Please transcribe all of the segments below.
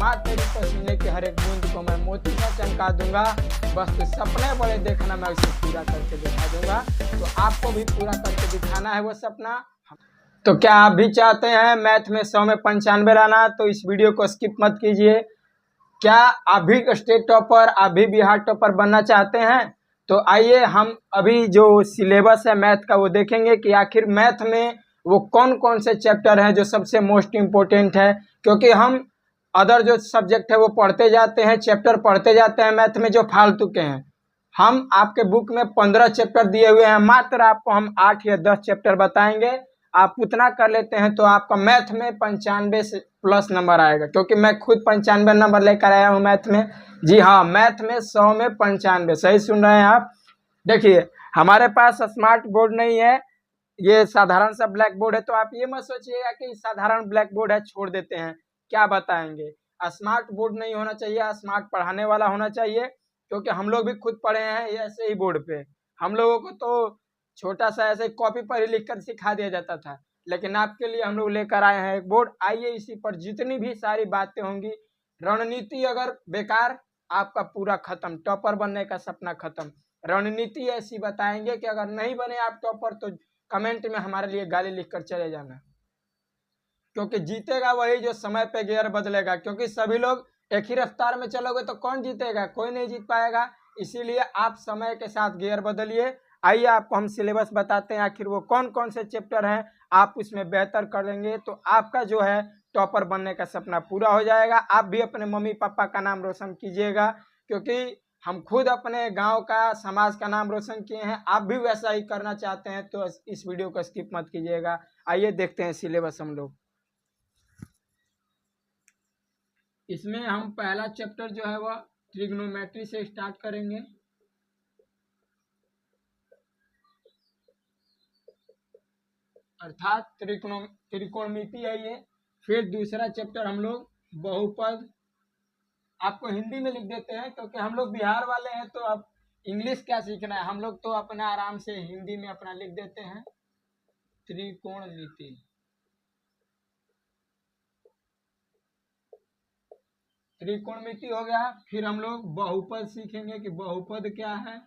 माँ तेरी पसीने की हर एक बूंद को मैं मोती में चमका दूंगा, बस तो सपने बड़े देखना, मैं उसे पूरा करके दिखा दूंगा। तो आपको भी पूरा करके दिखाना है वो सपना। तो क्या आप भी चाहते हैं मैथ में 100 में 95 लाना? तो इस वीडियो को स्किप मत कीजिए। क्या आप भी स्टेट टॉपर, आप भी बिहार टॉपर बनना चाहते हैं? तो आइए हम अभी जो सिलेबस है मैथ का वो देखेंगे कि आखिर मैथ में वो कौन कौन से चैप्टर हैं जो सबसे मोस्ट इम्पोर्टेंट है। क्योंकि हम अदर जो सब्जेक्ट है वो पढ़ते जाते हैं, चैप्टर पढ़ते जाते हैं मैथ में जो फालतू के हैं। हम आपके बुक में 15 चैप्टर दिए हुए हैं, मात्र आपको हम 8 या 10 चैप्टर बताएंगे। आप उतना कर लेते हैं तो आपका मैथ में 95 से प्लस नंबर आएगा। क्योंकि मैं खुद 95 नंबर लेकर आया हूँ मैथ में। जी हाँ, मैथ में 100 में 95, सही सुन रहे हैं आप। देखिए, हमारे पास स्मार्ट बोर्ड नहीं है, ये साधारण सा ब्लैक बोर्ड है। तो आप ये मत सोचिएगा कि साधारण ब्लैक बोर्ड है छोड़ देते हैं, क्या बताएंगे। स्मार्ट बोर्ड नहीं होना चाहिए, स्मार्ट पढ़ाने वाला होना चाहिए। क्योंकि हम लोग भी खुद पढ़े हैं ऐसे ही बोर्ड पे। हम लोगों को तो छोटा सा ऐसे कॉपी पर ही लिख कर सिखा दिया जाता था, लेकिन आपके लिए हम लोग लेकर आए हैं एक बोर्ड। आइए इसी पर जितनी भी सारी बातें होंगी, रणनीति अगर बेकार, आपका पूरा खत्म, टॉपर बनने का सपना खत्म। रणनीति ऐसी बताएंगे कि अगर नहीं बने आप टॉपर तो कमेंट में हमारे लिए गाली लिखकर चले जाना। क्योंकि जीतेगा वही जो समय पे गियर बदलेगा। क्योंकि सभी लोग एक ही रफ्तार में चलोगे तो कौन जीतेगा? कोई नहीं जीत पाएगा। इसीलिए आप समय के साथ गियर बदलिए। आइए आपको हम सिलेबस बताते हैं, आखिर वो कौन कौन से चैप्टर हैं, आप उसमें बेहतर करेंगे तो आपका जो है टॉपर बनने का सपना पूरा हो जाएगा। आप भी अपने मम्मी पापा का नाम रोशन कीजिएगा। क्योंकि हम खुद अपने गांव का, समाज का नाम रोशन किए हैं। आप भी वैसा ही करना चाहते हैं तो इस वीडियो को स्किप मत कीजिएगा। आइए देखते हैं सिलेबस हम लोग। इसमें हम पहला चैप्टर जो है वह ट्रिग्नोमेट्री से स्टार्ट करेंगे। अर्थात त्रिकोणमिति है ये। फिर दूसरा चैप्टर हम लोग बहुपद, आपको हिंदी में लिख देते हैं क्योंकि हम लोग बिहार वाले हैं। तो अब इंग्लिश क्या सीखना है, हम लोग तो अपना आराम से हिंदी में अपना लिख देते हैं, त्रिकोणमिति। त्रिकोणमिति हो गया। फिर हम लोग बहुपद सीखेंगे कि बहुपद क्या है।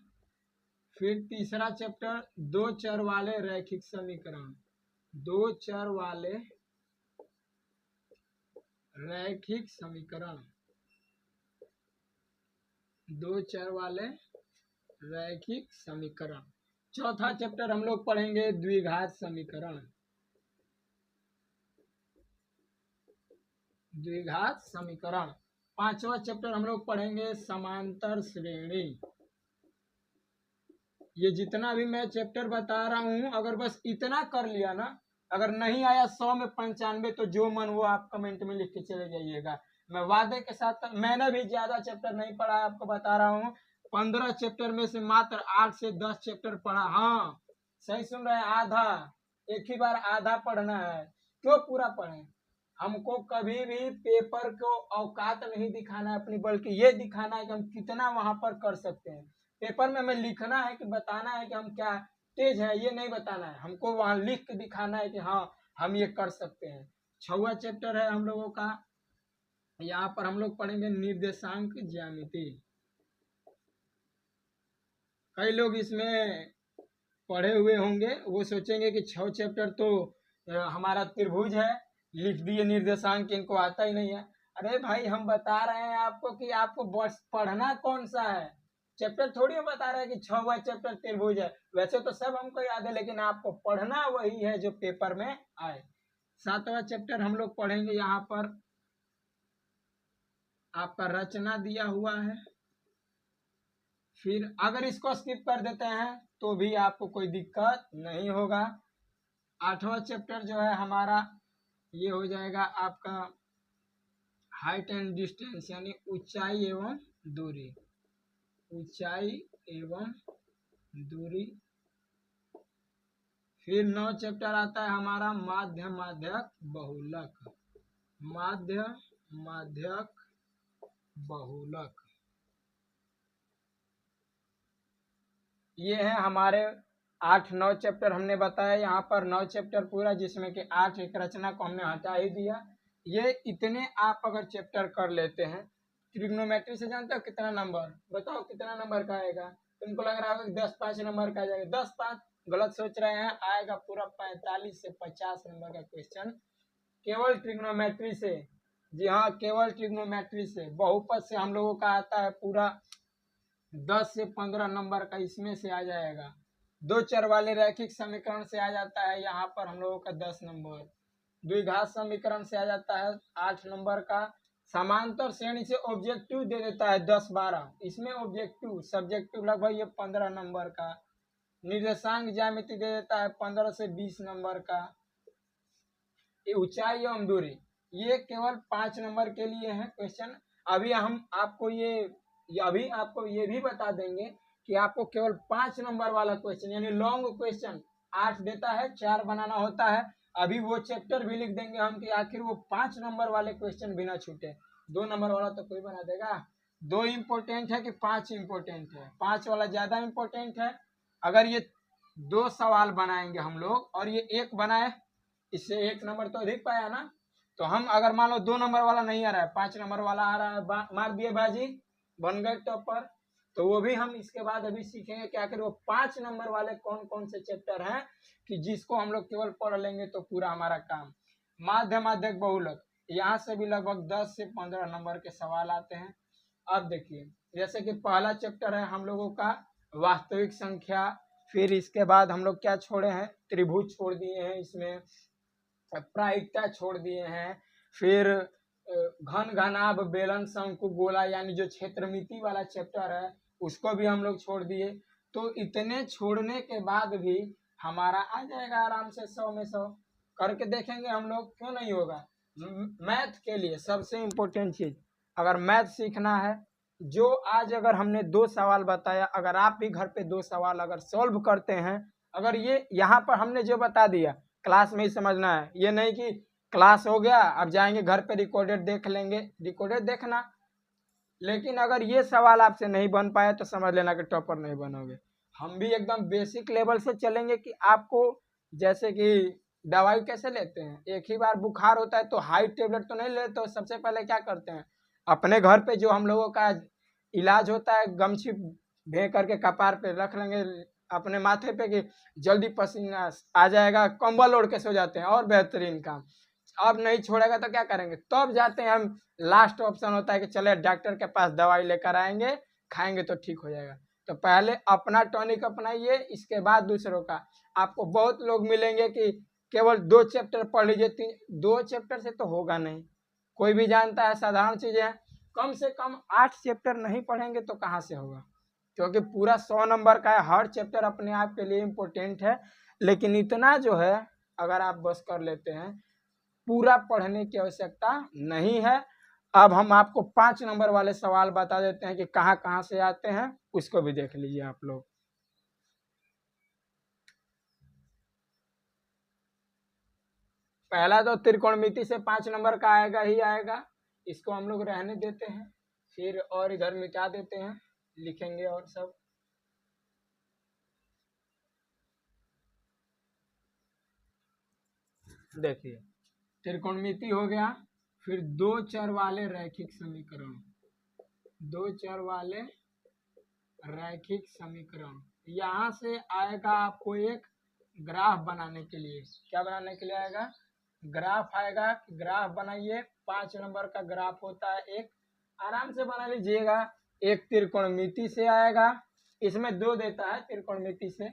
फिर तीसरा चैप्टर दो चर वाले रैखिक समीकरण, दो चर वाले रैखिक समीकरण, दो चर वाले रैखिक समीकरण। चौथा चैप्टर हम लोग पढ़ेंगे द्विघात समीकरण, द्विघात समीकरण। पांचवा चैप्टर हम लोग पढ़ेंगे समांतर श्रेणी। ये जितना भी मैं चैप्टर बता रहा हूं, अगर बस इतना कर लिया ना, अगर नहीं आया 100 में 95 तो जो मन वो आप कमेंट में लिख के चले जाइएगा। मैं वादे के साथ, मैंने भी ज्यादा चैप्टर नहीं पढ़ा है, आपको बता रहा हूँ। 15 चैप्टर में से मात्र 8 से 10 चैप्टर पढ़ा। हाँ, सही सुन रहे हैं, आधा। एक ही बार आधा पढ़ना है। क्यों पूरा पढ़े? हमको कभी भी पेपर को औकात नहीं दिखाना है अपनी, बल्कि ये दिखाना है कि हम कितना वहां पर कर सकते हैं। पेपर में हमें लिखना है कि बताना है कि हम क्या तेज है, ये नहीं बताना है। हमको वहां लिख के दिखाना है कि हाँ हम ये कर सकते हैं। 6वां चैप्टर है हम लोगों का, यहाँ पर हम लोग पढ़ेंगे निर्देशांक ज्यामिति। कई लोग इसमें पढ़े हुए होंगे, वो सोचेंगे कि 6 चैप्टर तो हमारा त्रिभुज है, लिख दिए निर्देशांक, इनको आता ही नहीं है। अरे भाई, हम बता रहे हैं आपको कि आपको बस पढ़ना कौन सा है, चैप्टर थोड़ी हम बता रहे हैं कि 6वां चैप्टर त्रिभुज है। वैसे तो सब हमको याद है, लेकिन आपको पढ़ना वही है जो पेपर में आए। 7वां चैप्टर हम लोग पढ़ेंगे, यहाँ पर आपका रचना दिया हुआ है। फिर अगर इसको स्किप कर देते हैं तो भी आपको कोई दिक्कत नहीं होगा। 8वां चैप्टर जो है हमारा, ये हो जाएगा आपका हाइट एंड डिस्टेंस, यानी ऊंचाई एवं दूरी, ऊंचाई एवं दूरी। फिर 9 चैप्टर आता है हमारा माध्य माध्यक बहुलक, माध्य माध्यक बहुलक। ये है हमारे 8-9 चैप्टर हमने बताया। यहाँ पर 9 चैप्टर पूरा, जिसमें कि 8 एक रचना को हमने हटा ही दिया। ये इतने आप अगर चैप्टर कर लेते हैं, ट्रिग्नोमेट्री से जानते हो कितना नंबर, बताओ कितना नंबर का आएगा? तुमको लग रहा होगा 10-5 नंबर का आ जाएगा, 10-5 गलत सोच रहे हैं, आएगा पूरा 45 से 50 नंबर का क्वेश्चन केवल ट्रिग्नोमेट्री से। जी हाँ, केवल ट्रिग्नोमेट्री से। बहुपद से हम लोगों का आता है पूरा 10 से 15 नंबर का, इसमें से आ जाएगा। दो चर वाले रैखिक समीकरण से आ जाता है यहाँ पर हम लोगों का 10 नंबर। द्विघात समीकरण से आ जाता है 8 नंबर का। समांतर श्रेणी से ऑब्जेक्टिव दे देता है 10-12, इसमें ऑब्जेक्टिव सब्जेक्टिव लगभग ये 15 नंबर का। निर्देशांक ज्यामिति दे देता है 15 से 20 नंबर का। ये ऊंचाई एवं दूरी ये केवल 5 नंबर के लिए है क्वेश्चन। अभी हम आपको अभी आपको ये भी बता देंगे कि आपको केवल 5 नंबर वाला क्वेश्चन यानी लॉन्ग क्वेश्चन 8 देता है, 4 बनाना होता है। अभी वो चैप्टर भी लिख देंगे हम कि आखिर वो 5 नंबर वाले क्वेश्चन भी ना छूटे। 2 नंबर वाला तो कोई बना देगा। 2 इम्पोर्टेंट है कि 5 इम्पोर्टेंट है? 5 वाला ज्यादा इम्पोर्टेंट है। अगर ये 2 सवाल बनाएंगे हम लोग और ये 1 बनाए, इससे 1 नंबर तो अधिक पाया ना। तो हम अगर मान लो 2 नंबर वाला नहीं आ रहा है, 5 नंबर वाला आ रहा है, मार दिए बाजी, बन गए टॉपर। तो वो भी हम इसके बाद अभी सीखेंगे कि आखिर वो 5 नंबर वाले कौन कौन से चैप्टर हैं कि जिसको हम लोग केवल पढ़ लेंगे तो पूरा हमारा काम। माध्य माध्यक बहुलक, यहाँ से भी लगभग 10 से 15 नंबर के सवाल आते हैं। अब देखिए, जैसे कि पहला चैप्टर है हम लोगों का वास्तविक संख्या। फिर इसके बाद हम लोग क्या छोड़े हैं? त्रिभुज छोड़ दिए हैं, इसमें प्रायिकता छोड़ दिए हैं। फिर घन घनाभ बेलन शंकु गोला यानी जो क्षेत्रमिति वाला चैप्टर है उसको भी हम लोग छोड़ दिए। तो इतने छोड़ने के बाद भी हमारा आ जाएगा आराम से 100 में 100। करके देखेंगे हम लोग, क्यों नहीं होगा। मैथ के लिए सबसे इम्पोर्टेंट चीज, अगर मैथ सीखना है, जो आज अगर हमने 2 सवाल बताया, अगर आप भी घर पे 2 सवाल अगर सॉल्व करते हैं, अगर ये यहाँ पर हमने जो बता दिया क्लास में ही समझना है, ये नहीं कि क्लास हो गया अब जाएंगे घर पे रिकॉर्डेड देख लेंगे, रिकॉर्डेड देखना। लेकिन अगर ये सवाल आपसे नहीं बन पाया तो समझ लेना कि टॉपर नहीं बनोगे। हम भी एकदम बेसिक लेवल से चलेंगे कि आपको, जैसे कि दवाई कैसे लेते हैं, एक ही बार बुखार होता है तो हाई टेबलेट तो नहीं लेते, तो सबसे पहले क्या करते हैं, अपने घर पे जो हम लोगों का इलाज होता है, गमछी भे करके कपार पे रख लेंगे अपने माथे पे कि जल्दी पसीना आ जाएगा, कंबल ओढ़ के सो जाते हैं, और बेहतरीन काम। अब नहीं छोड़ेगा तो क्या करेंगे, तब जाते हैं हम, लास्ट ऑप्शन होता है कि चले डॉक्टर के पास दवाई लेकर आएंगे, खाएंगे तो ठीक हो जाएगा। तो पहले अपना टॉनिक अपनाइए, इसके बाद दूसरों का। आपको बहुत लोग मिलेंगे कि केवल 2 चैप्टर पढ़ लीजिए, 2 चैप्टर से तो होगा नहीं। कोई भी जानता है साधारण चीजें हैं, कम से कम 8 चैप्टर नहीं पढ़ेंगे तो कहाँ से होगा, क्योंकि पूरा 100 नंबर का है। हर चैप्टर अपने आप के लिए इम्पोर्टेंट है, लेकिन इतना जो है अगर आप बस कर लेते हैं, पूरा पढ़ने की आवश्यकता नहीं है। अब हम आपको 5 नंबर वाले सवाल बता देते हैं कि कहाँ कहाँ से आते हैं, उसको भी देख लीजिए आप लोग। पहला तो त्रिकोणमिति से 5 नंबर का आएगा ही आएगा, इसको हम लोग रहने देते हैं, फिर और इधर मिटा देते हैं, लिखेंगे और सब। देखिए, त्रिकोणमिति हो गया, फिर 2 चर वाले रैखिक समीकरण, 2 चर वाले रैखिक समीकरण। यहाँ से आएगा आपको एक ग्राफ बनाने के लिए, क्या बनाने के लिए आएगा, ग्राफ आएगा। ग्राफ बनाइए, 5 नंबर का ग्राफ होता है एक, आराम से बना लीजिएगा। एक त्रिकोणमिति से आएगा, इसमें 2 देता है त्रिकोणमिति से।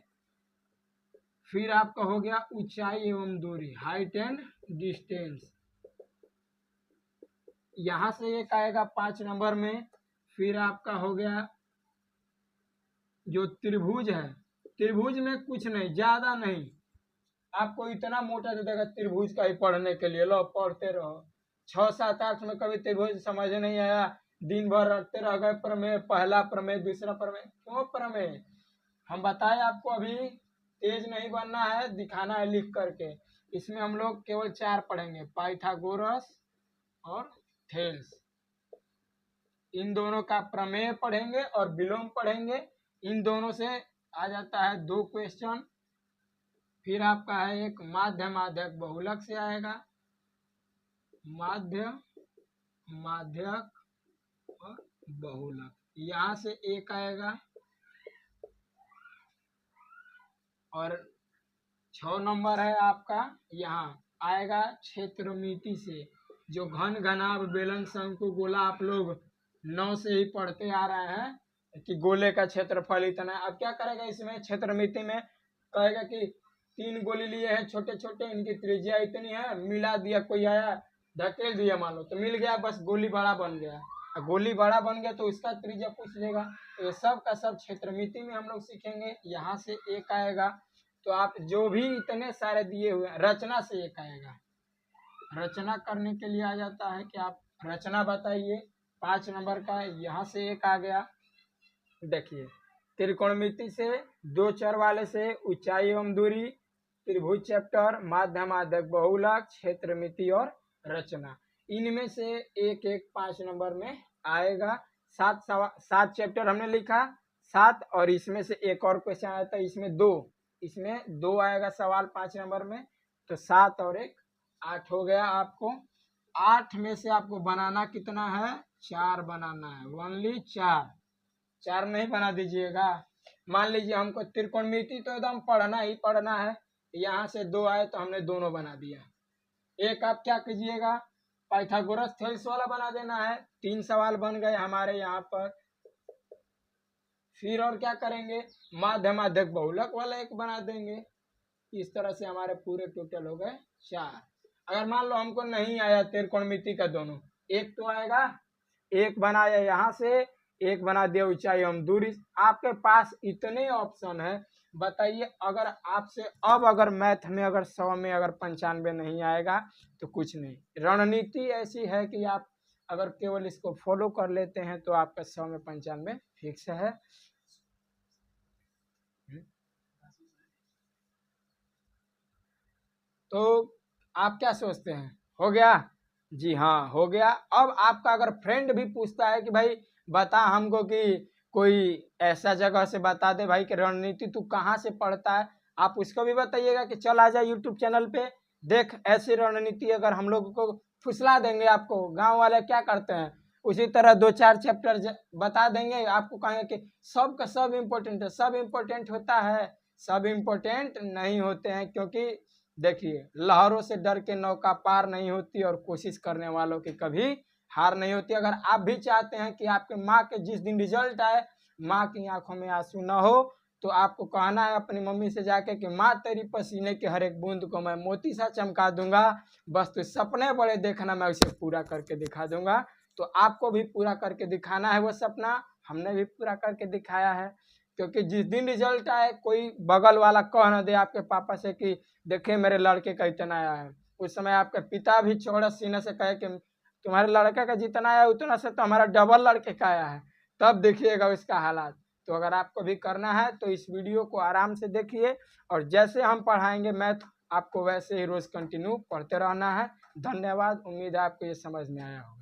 फिर आपका हो गया ऊंचाई एवं दूरी, हाइट एंड डिस्टेंस, यहां से एक आएगा 5 नंबर में। फिर आपका हो गया जो त्रिभुज है, त्रिभुज में कुछ नहीं, ज्यादा नहीं, आपको इतना मोटा दे देगा त्रिभुज का ही पढ़ने के लिए, लो पढ़ते रहो। 6, 7, 8 में कभी त्रिभुज समझ नहीं आया, दिन भर रटते रह गए प्रमेय, पहला प्रमेय दूसरा प्रमेय, क्यों प्रमेय, हम बताए आपको, अभी तेज नहीं बनना है, दिखाना है लिख करके। इसमें हम लोग केवल 4 पढ़ेंगे, पाइथागोरस और थेल्स, इन दोनों का प्रमेय पढ़ेंगे और विलोम पढ़ेंगे। इन दोनों से आ जाता है 2 क्वेश्चन। फिर आपका है एक माध्य माध्यक बहुलक से आएगा, माध्य, माध्यक और बहुलक। यहाँ से एक आएगा और 6 नंबर है आपका, यहाँ आएगा क्षेत्रमिति से। जो घन, घनाभ, बेलन, शंकु, गोला आप लोग 9 से ही पढ़ते आ रहे हैं कि गोले का क्षेत्रफल इतना है। अब क्या करेगा इसमें क्षेत्रमिति में, कहेगा कि 3 गोली लिए हैं छोटे छोटे, इनकी त्रिज्या इतनी है, मिला दिया, कोई आया धकेल दिया मान लो तो मिल गया, बस गोली बड़ा बन गया। गोली बड़ा बन गया तो इसका त्रिज्या पूछ लेगा। तो ये सब का सब क्षेत्रमिति में हम लोग सीखेंगे। यहाँ से एक आएगा, तो आप जो भी इतने सारे दिए हुए हैं, रचना से एक आएगा। रचना करने के लिए आ जाता है कि आप रचना बताइए 5 नंबर का। यहाँ से एक आ गया, देखिए त्रिकोणमिति से, 2 चर वाले से, ऊंचाई एवं दूरी, त्रिभुज चैप्टर, माध्य, माध्यक, बहुलक, क्षेत्रमिति और रचना। इनमें से एक एक 5 नंबर में आएगा। 7 चैप्टर हमने लिखा 7, और इसमें से एक और क्वेश्चन आया था, इसमें दो आएगा सवाल 5 नंबर में। तो 7 और 1 8 हो गया आपको। 8 में से आपको बनाना कितना है, 4 बनाना है, ओनली 4 नहीं बना दीजिएगा। मान लीजिए हमको त्रिकोणमिति तो एकदम पढ़ना ही पढ़ना है, यहाँ से 2 आए तो हमने दोनों बना दिया। एक आप क्या कीजिएगा, पाइथागोरस थ्योरम वाला बना देना है। 3 सवाल बन गए हमारे यहाँ पर। फिर और क्या करेंगे, माध्य, माध्यक, बहुलक वाला एक बना देंगे। इस तरह से हमारे पूरे टोटल हो गए 4। अगर मान लो हमको नहीं आया त्रिकोणमिति का दोनों, एक तो आएगा, एक बनाया यहाँ से, एक बना दिया ऊंचाई एवं दूरी। आपके पास इतने ऑप्शन है, बताइए। अगर आपसे अब अगर मैथ में अगर 100 में अगर 95 नहीं आएगा तो कुछ नहीं। रणनीति ऐसी है कि आप अगर केवल इसको फॉलो कर लेते हैं तो आपका 100 में 95 फिक्स है। तो आप क्या सोचते हैं, हो गया? जी हाँ, हो गया। अब आपका अगर फ्रेंड भी पूछता है कि भाई बता हमको कि कोई ऐसा जगह से बता दे भाई कि रणनीति तू कहाँ से पढ़ता है, आप उसको भी बताइएगा कि चल आ जा यूट्यूब चैनल पे, देख ऐसी रणनीति। अगर हम लोग को फुसला देंगे, आपको गांव वाले क्या करते हैं उसी तरह 2-4 चैप्टर बता देंगे, आपको कहेंगे कि सब का सब इम्पोर्टेंट है। सब इम्पोर्टेंट होता है? सब इम्पोर्टेंट नहीं होते हैं, क्योंकि देखिए लहरों से डर के नौका पार नहीं होती और कोशिश करने वालों की कभी हार नहीं होती। अगर आप भी चाहते हैं कि आपके माँ के जिस दिन रिजल्ट आए माँ की आंखों में आंसू न हो, तो आपको कहना है अपनी मम्मी से जाके कि माँ तेरी पसीने के हर एक बूंद को मैं मोती सा चमका दूंगा, बस तो सपने बड़े देखना, मैं उसे पूरा करके दिखा दूंगा। तो आपको भी पूरा करके दिखाना है वो सपना, हमने भी पूरा करके दिखाया है। क्योंकि जिस दिन रिजल्ट आए कोई बगल वाला कह न दे आपके पापा से कि देखे मेरे लड़के का इतना आया है, उस समय आपके पिता भी चौड़ा सीने से कहे कि तुम्हारे लड़के का जितना आया उतना से तो हमारा डबल लड़के का आया है, तब देखिएगा उसका हालात। तो अगर आपको भी करना है तो इस वीडियो को आराम से देखिए, और जैसे हम पढ़ाएंगे मैथ आपको वैसे ही रोज कंटिन्यू पढ़ते रहना है। धन्यवाद, उम्मीद है आपको ये समझ में आया होगा।